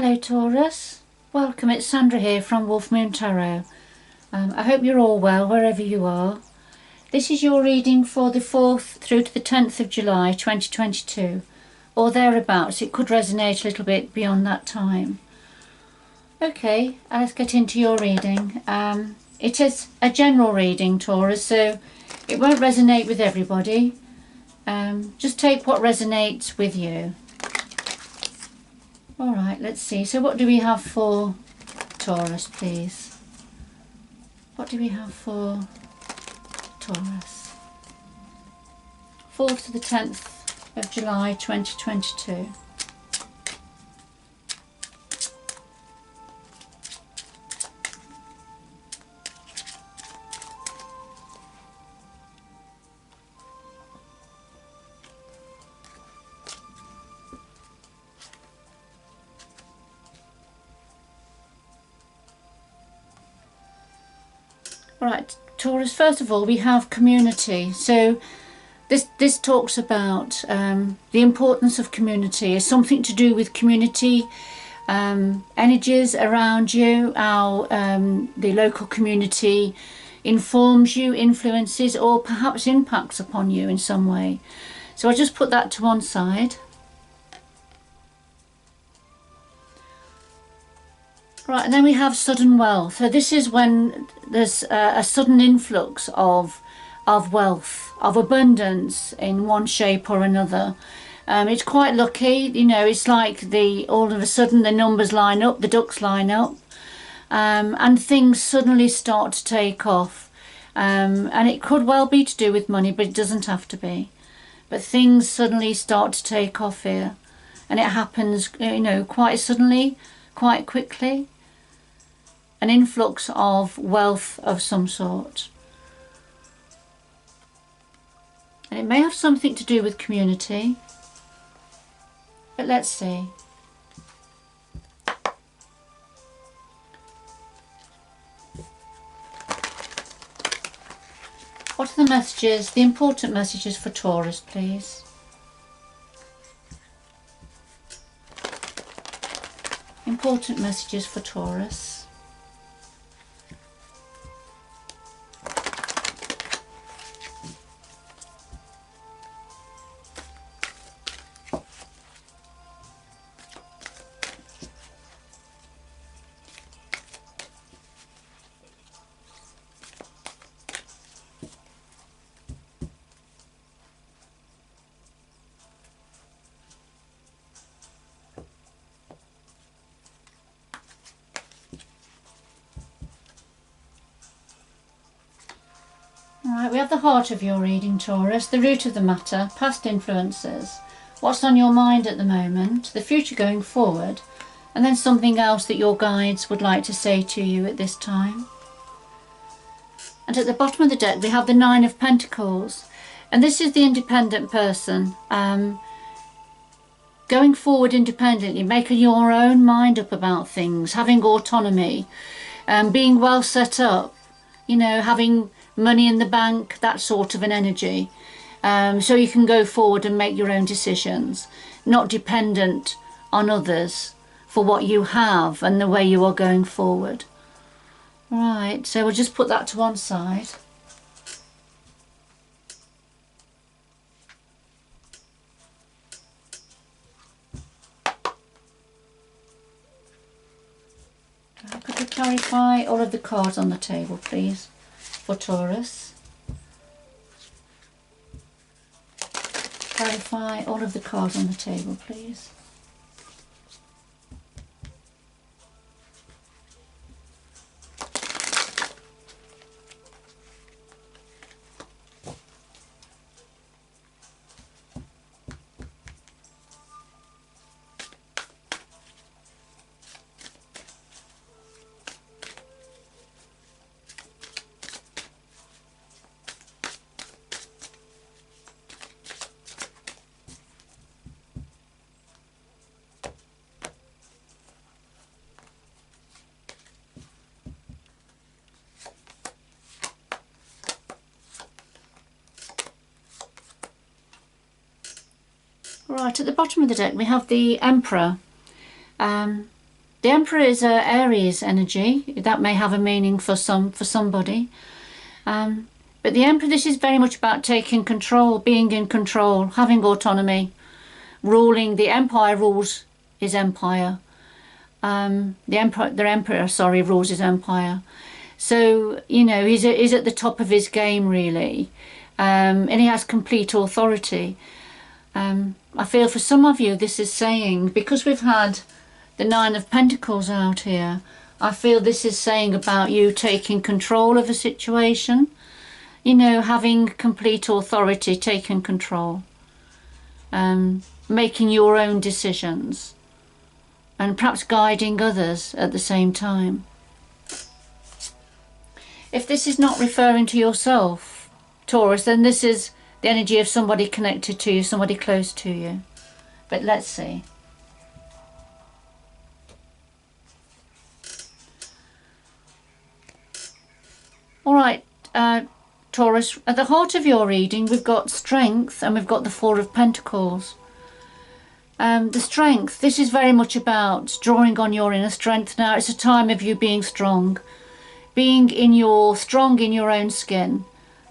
Hello Taurus, welcome, it's Sandra here from Wolf Moon Tarot. I hope you're all well wherever you are. This is your reading for the 4th through to the 10th of July 2022, or thereabouts. It could resonate a little bit beyond that time. Okay, let's get into your reading. It is a general reading, Taurus, so it won't resonate with everybody. Just take what resonates with you. Alright, let's see. So what do we have for Taurus, please? What do we have for Taurus? 4th to the 10th of July 2022. Right, Taurus, first of all we have community. So this talks about the importance of community. It's something to do with community energies around you, how the local community informs you, influences, or perhaps impacts upon you in some way. So I'll just put that to one side. Right, and then we have sudden wealth. So this is when there's a sudden influx of wealth, of abundance in one shape or another. It's quite lucky, you know, it's like all of a sudden the numbers line up, the ducks line up, and things suddenly start to take off. And it could well be to do with money, but it doesn't have to be. But things suddenly start to take off here, and it happens, you know, quite suddenly, quite quickly. An influx of wealth of some sort. And it may have something to do with community, but let's see. What are the messages, the important messages for Taurus, please? Important messages for Taurus. Alright, we have the heart of your reading, Taurus, the root of the matter, past influences, what's on your mind at the moment, the future going forward, and then something else that your guides would like to say to you at this time. And at the bottom of the deck we have the 9 of Pentacles, and this is the independent person, going forward independently, making your own mind up about things, having autonomy, being well set up, you know, having money in the bank, that sort of an energy, so you can go forward and make your own decisions, not dependent on others for what you have and the way you are going forward. Right, so we'll just put that to one side. Could you clarify all of the cards on the table, please, for Taurus? Clarify all of the cards on the table, please. Right, at the bottom of the deck we have the Emperor. The Emperor is a Aries energy. That may have a meaning for somebody. But the Emperor, this is very much about taking control, being in control, having autonomy, ruling. The Empire rules his empire. The Emperor rules his empire. So, you know, he's at the top of his game, really. And he has complete authority. I feel for some of you this is saying, because we've had the Nine of Pentacles out here, I feel this is saying about you taking control of a situation. You know, having complete authority, taking control. Making your own decisions. And perhaps guiding others at the same time. If this is not referring to yourself, Taurus, then this is the energy of somebody connected to you, somebody close to you. But let's see. All right, Taurus, at the heart of your reading, we've got strength and we've got the Four of Pentacles. The strength, this is very much about drawing on your inner strength now. It's a time of you being strong. Being strong in your own skin,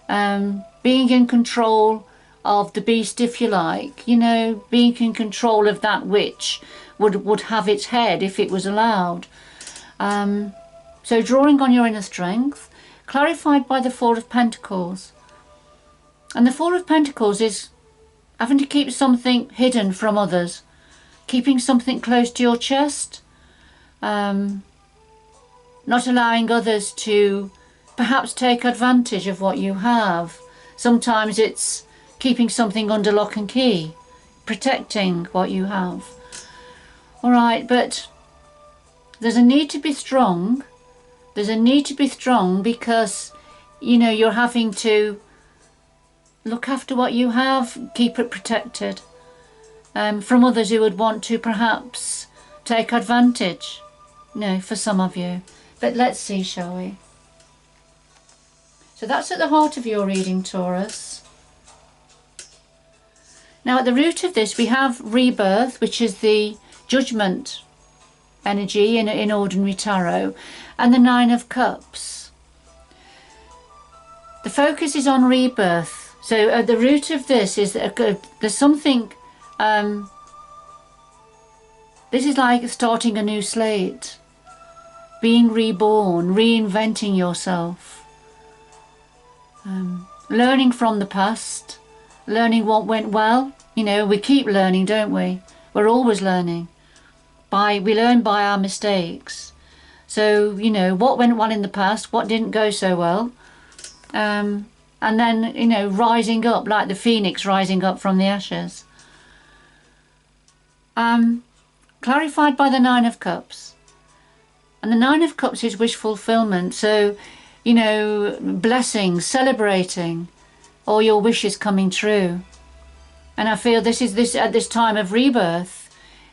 being in control of the beast, if you like, you know, being in control of that which would have its head if it was allowed. So drawing on your inner strength, clarified by the Four of Pentacles. And the Four of Pentacles is having to keep something hidden from others, keeping something close to your chest, not allowing others to perhaps take advantage of what you have. Sometimes it's keeping something under lock and key, protecting what you have. All right, but there's a need to be strong. There's a need to be strong because, you know, you're having to look after what you have, keep it protected from others who would want to perhaps take advantage, you know, for some of you. But let's see, shall we? So that's at the heart of your reading, Taurus. Now at the root of this we have Rebirth, which is the Judgment energy in ordinary tarot, and the Nine of Cups. The focus is on rebirth. So at the root of this is there's something, this is like starting a new slate. Being reborn, reinventing yourself, learning from the past, learning what went well. You know, we keep learning, don't we? We're always learning. We learn by our mistakes. So, you know, what went well in the past, what didn't go so well, and then, you know, rising up like the phoenix rising up from the ashes. Clarified by the Nine of Cups. And the Nine of Cups is wish fulfillment. So, you know, blessings, celebrating all your wishes coming true. And I feel this at this time of rebirth,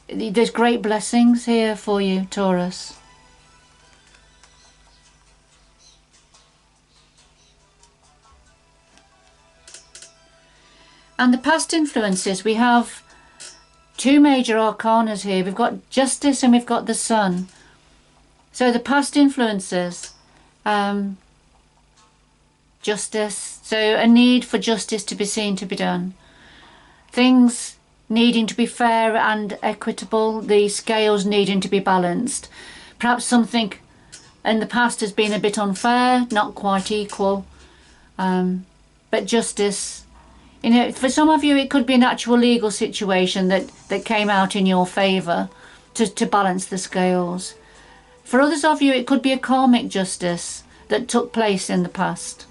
there's great blessings here for you, Taurus. And the past influences, we have two major arcanas here. We've got Justice and we've got the Sun. So the past influences, justice, so a need for justice to be seen, to be done. Things needing to be fair and equitable, the scales needing to be balanced. Perhaps something in the past has been a bit unfair, not quite equal, but justice. You know, for some of you it could be an actual legal situation that came out in your favour to balance the scales. For others of you, it could be a karmic justice that took place in the past.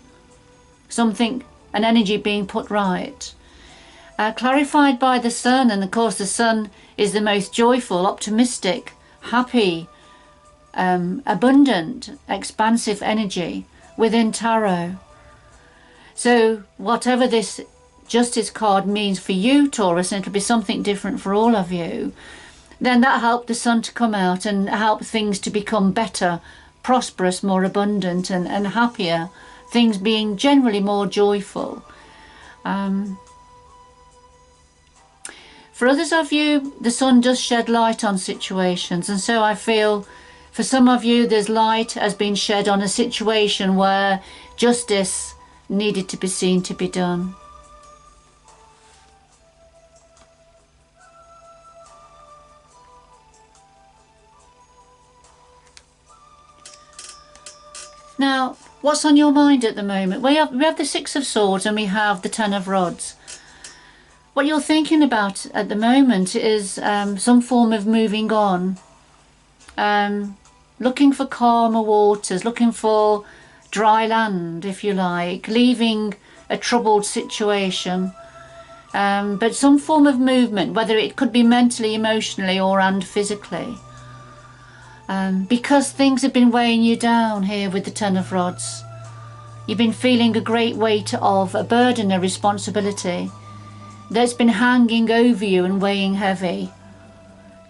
Something, an energy being put right. Clarified by the Sun, and of course the Sun is the most joyful, optimistic, happy, abundant, expansive energy within tarot. So whatever this Justice card means for you, Taurus, and it'll be something different for all of you, then that helped the Sun to come out and help things to become better, prosperous, more abundant and happier, things being generally more joyful. For For others of you, the sun does shed light on situations, and so I feel for some of you there's light has been shed on a situation where justice needed to be seen to be done. Now, what's on your mind at the moment? We have the Six of Swords and we have the Ten of Rods. What you're thinking about at the moment is some form of moving on, looking for calmer waters, looking for dry land, if you like, leaving a troubled situation, but some form of movement, whether it could be mentally, emotionally and physically. Because things have been weighing you down here with the Ten of Rods. You've been feeling a great weight of a burden, a responsibility that's been hanging over you and weighing heavy.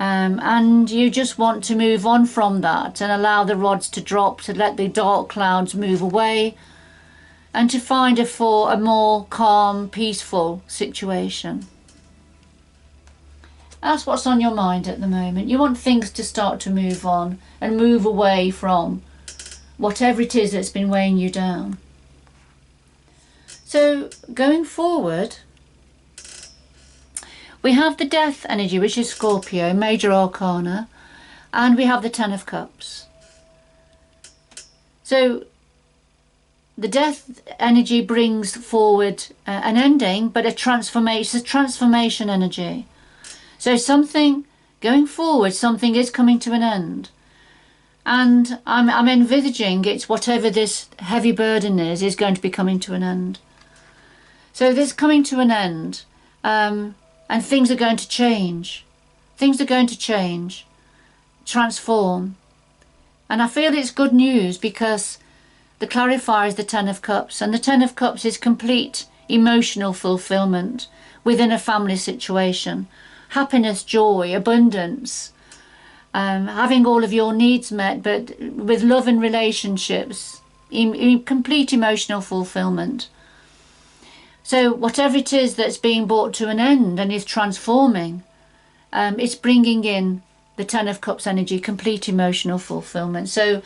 And you just want to move on from that and allow the rods to drop, to let the dark clouds move away and to find a more calm, peaceful situation. That's what's on your mind at the moment. You want things to start to move on and move away from whatever it is that's been weighing you down. So going forward, we have the Death energy, which is Scorpio, major arcana, and we have the Ten of Cups. So the Death energy brings forward an ending, but a transformation. It's a transformation energy. So something going forward, something is coming to an end, and I'm envisaging it's whatever this heavy burden is going to be coming to an end. So this coming to an end, and things are going to change. Things are going to change, transform, and I feel it's good news because the clarifier is the Ten of Cups, and the Ten of Cups is complete emotional fulfillment within a family situation. Happiness, joy, abundance, having all of your needs met, but with love and relationships, complete emotional fulfillment. So whatever it is that's being brought to an end and is transforming, it's bringing in the Ten of Cups energy, complete emotional fulfillment. So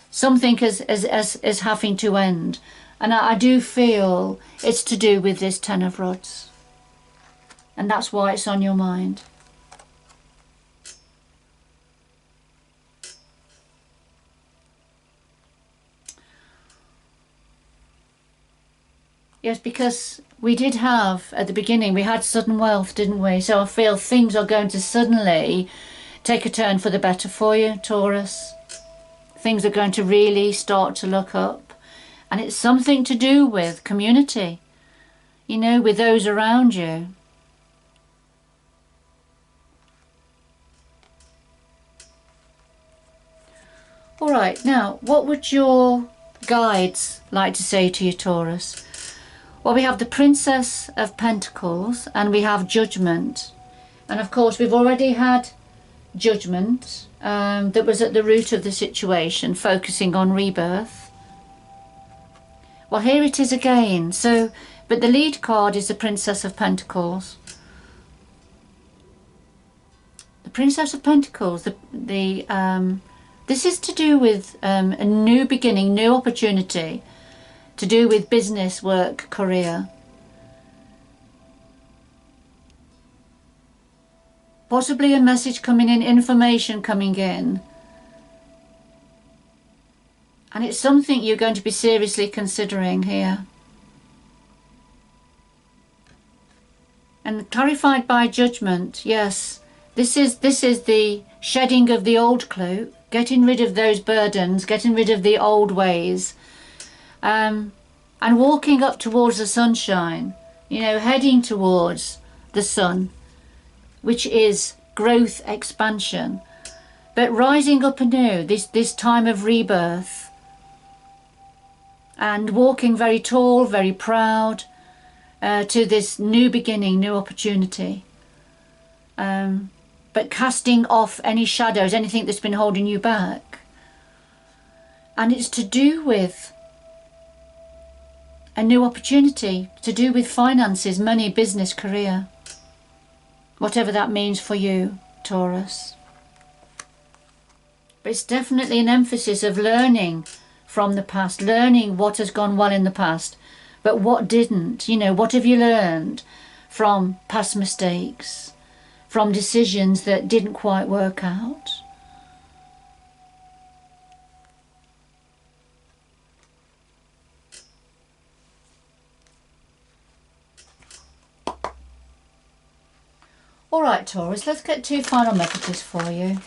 something is having to end, and I do feel it's to do with this Ten of Rods. And that's why it's on your mind. Yes, because we did have, at the beginning, we had sudden wealth, didn't we? So I feel things are going to suddenly take a turn for the better for you, Taurus. Things are going to really start to look up. And it's something to do with community, you know, with those around you. All right, now, what would your guides like to say to you, Taurus? Well, we have the Princess of Pentacles and we have Judgment. And of course, we've already had Judgment that was at the root of the situation, focusing on rebirth. Well, here it is again. So, but the lead card is the Princess of Pentacles. The Princess of Pentacles, this is to do with a new beginning, new opportunity, to do with business, work, career. Possibly a message coming in, information coming in. And it's something you're going to be seriously considering here. And clarified by Judgment, yes, this is the shedding of the old cloak, getting rid of those burdens, getting rid of the old ways, and walking up towards the sunshine, you know, heading towards the sun, which is growth, expansion, but rising up anew, this time of rebirth, and walking very tall, very proud, to this new beginning, new opportunity. But casting off any shadows, anything that's been holding you back. And it's to do with a new opportunity, to do with finances, money, business, career. whatever that means for you, Taurus. But it's definitely an emphasis of learning from the past, learning what has gone well in the past, but what didn't. You know, what have you learned from past mistakes, from decisions that didn't quite work out? All right, Taurus, let's get 2 final messages for you.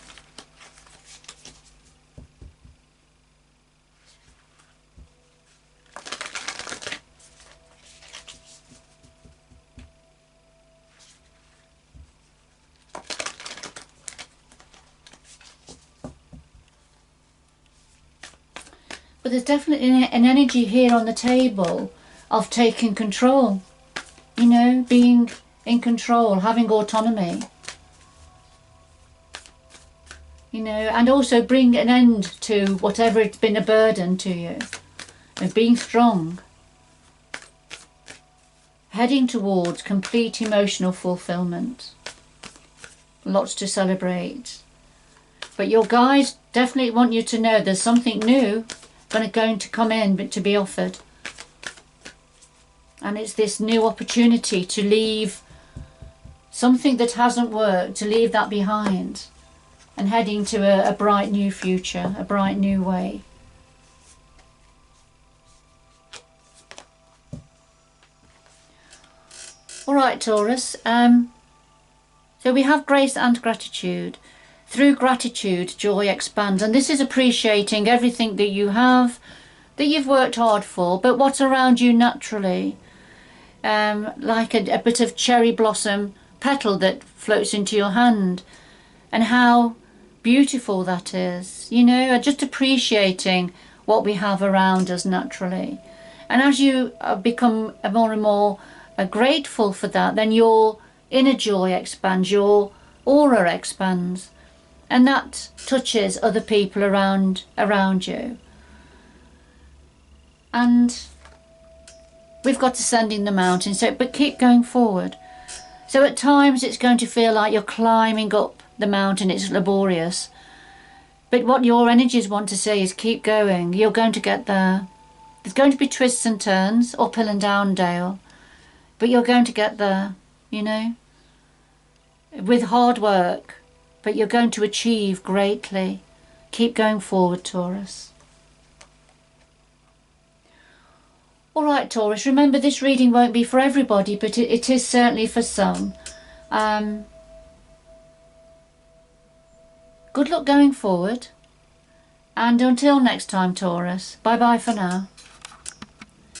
But there's definitely an energy here on the table of taking control, you know, being in control, having autonomy, you know, and also bring an end to whatever it's been a burden to you, and being strong, heading towards complete emotional fulfillment. Lots to celebrate. But your guides definitely want you to know there's something new going to come in, but to be offered. And it's this new opportunity to leave something that hasn't worked, to leave that behind and heading to a bright new future, a bright new way. All right, Taurus. So we have grace and gratitude. Through gratitude, joy expands. And this is appreciating everything that you have, that you've worked hard for, but what's around you naturally. Like a bit of cherry blossom petal that floats into your hand. And how beautiful that is. You know, just appreciating what we have around us naturally. And as you become more and more grateful for that, then your inner joy expands, your aura expands. And that touches other people around you. And we've got to send in the mountain, but keep going forward. So at times it's going to feel like you're climbing up the mountain, it's laborious. But what your energies want to say is keep going, you're going to get there. There's going to be twists and turns, uphill and down dale, but you're going to get there, you know, with hard work. But you're going to achieve greatly. Keep going forward, Taurus. All right, Taurus, remember this reading won't be for everybody, but it is certainly for some. Good luck going forward. And until next time, Taurus, bye-bye for now.